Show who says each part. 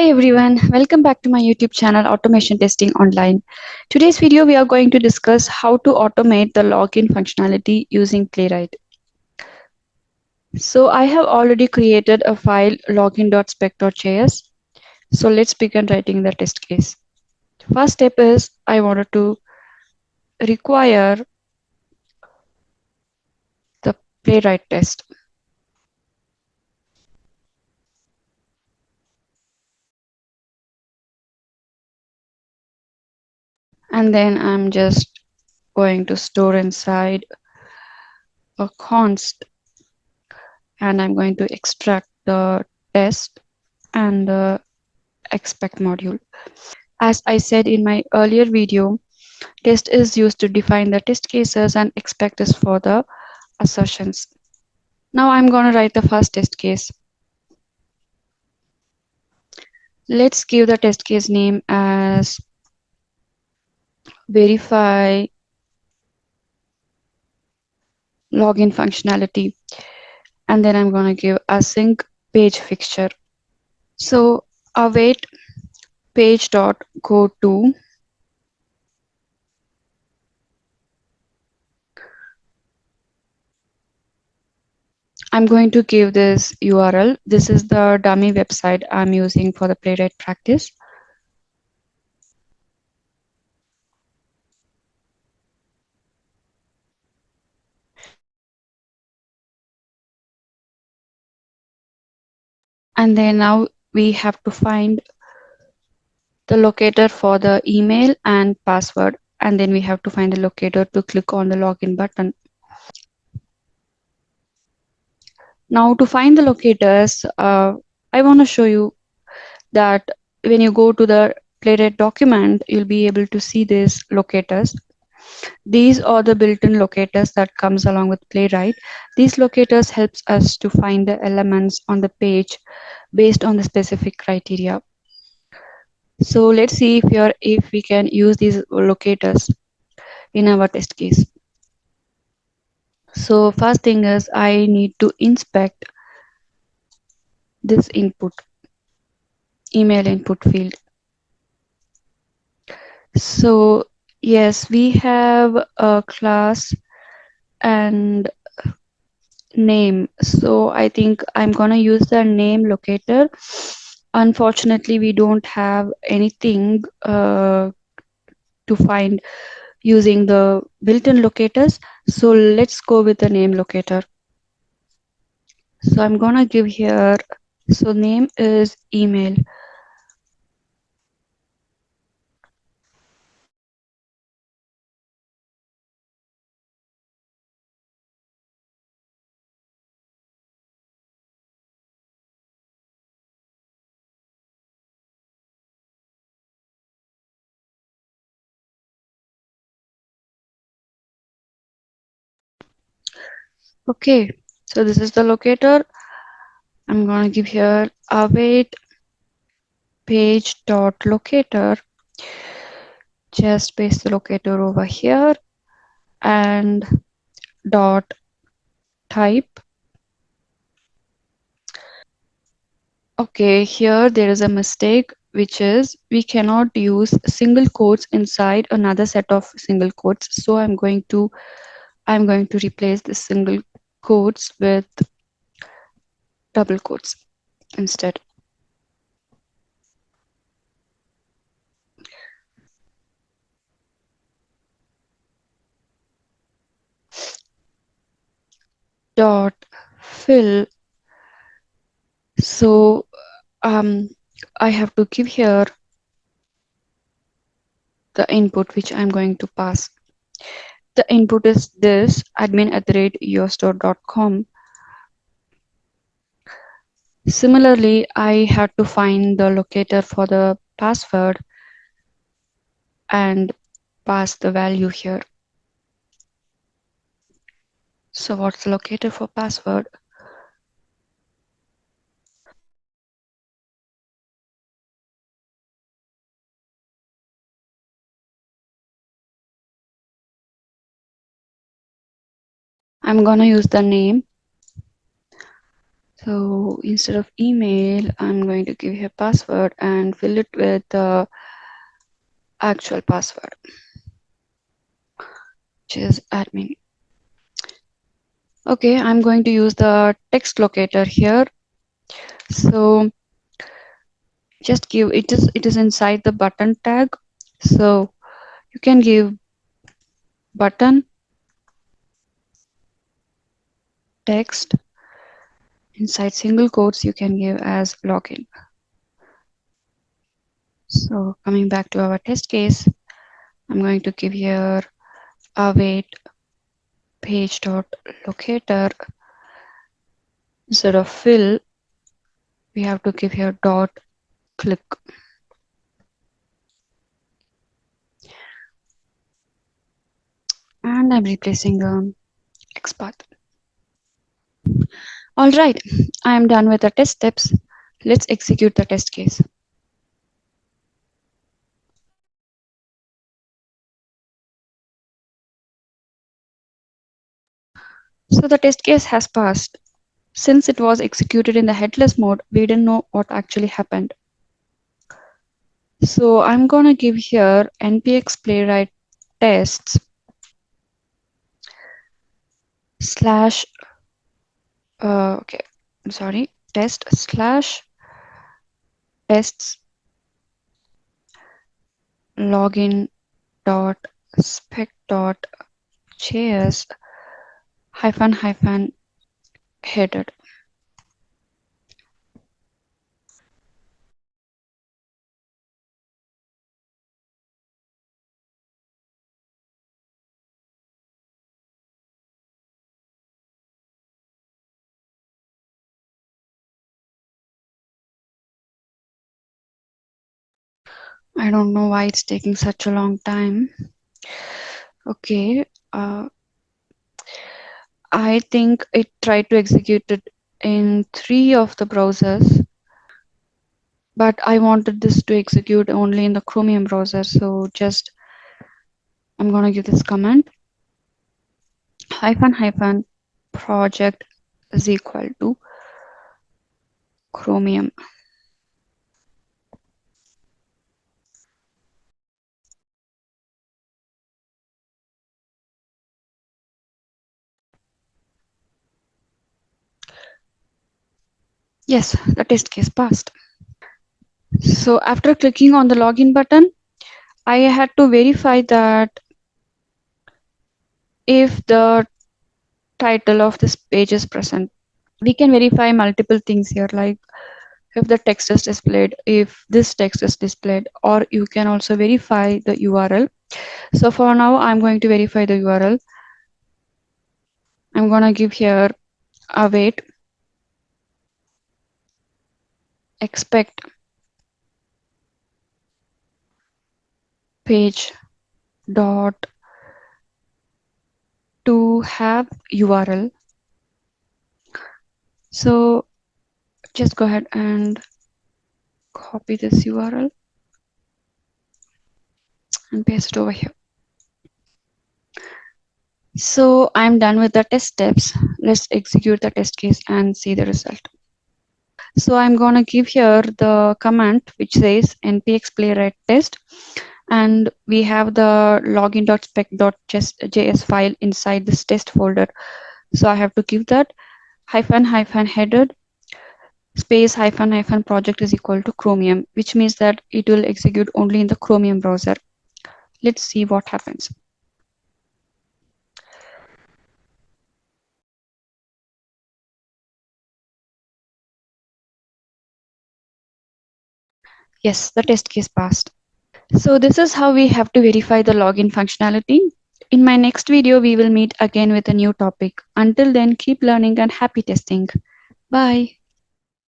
Speaker 1: Hi everyone, welcome back to my YouTube channel Automation Testing Online. Today's video we are going to discuss how to automate the login functionality using Playwright. So I have already created a file login.spec.js. So let's begin writing the test case. First step is I wanted to require the Playwright test. And then I'm just going to store inside a const and I'm going to extract the test and the expect module. As I said in my earlier video, test is used to define the test cases and expect is for the assertions. Now I'm going to write the first test case. Let's give the test case name as verify login functionality. And then I'm going to give async page fixture. So await page dot go to. I'm going to give this URL. This is the dummy website I'm using for the Playwright practice. And then now we have to find the locator for the email and password, and then we have to find the locator to click on the login button. Now to find the locators, I want to show you that when you go to the Playwright document, you'll be able to see these locators. These are the built-in locators that comes along with Playwright. These locators helps us to find the elements on the page based on the specific criteria. So let's see if we can use these locators in our test case. So first thing is I need to inspect this email input field. So yes, we have a class and name. So I think I'm gonna use the name locator. Unfortunately, we don't have anything to find using the built-in locators. So let's go with the name locator. So I'm gonna give here, so name is email. Okay, so this is the locator. I'm gonna give here await page dot locator. Just paste the locator over here and dot type. Okay, here there is a mistake, which is we cannot use single quotes inside another set of single quotes. So I'm going to replace the single quotes with double quotes instead. Dot fill. So I have to give here the input which I'm going to pass. The input is this admin@yourstore.com. Similarly, I had to find the locator for the password and pass the value here. So what's the locator for password? I'm gonna use the name. So instead of email, I'm going to give you a password and fill it with the actual password, which is admin. Okay, I'm going to use the text locator here. So just give it is inside the button tag. So you can give button text inside single quotes. You can give as login. So coming back to our test case, I'm going to give here await page dot locator. Instead of fill, we have to give here dot click. And I'm replacing the XPath. All right, I am done with the test steps. Let's execute the test case. So the test case has passed. Since it was executed in the headless mode, we didn't know what actually happened. So I'm gonna give here npx playwright tests slash okay, I'm sorry, test slash tests login dot spec dot js hyphen hyphen headed. I don't know why it's taking such a long time. Okay, I think it tried to execute it in 3 of the browsers, but I wanted this to execute only in the Chromium browser. So just I'm gonna give this command hyphen hyphen project is equal to Chromium. Yes, the test case passed. So after clicking on the login button, I had to verify that if the title of this page is present. We can verify multiple things here, like if the text is displayed, if this text is displayed, or you can also verify the URL. So for now, I'm going to verify the URL. I'm going to give here await expect page dot to have URL. So just go ahead and copy this URL and paste it over here. So I'm done with the test steps. Let's execute the test case and see the result. So I'm going to give here the command which says npx playwright test, and we have the login.spec.js file inside this test folder. So I have to give that hyphen hyphen headed space hyphen hyphen project is equal to Chromium, which means that it will execute only in the Chromium browser. Let's see what happens. Yes, the test case passed. So this is how we have to verify the login functionality. In my next video, we will meet again with a new topic. Until then, keep learning and happy testing. Bye.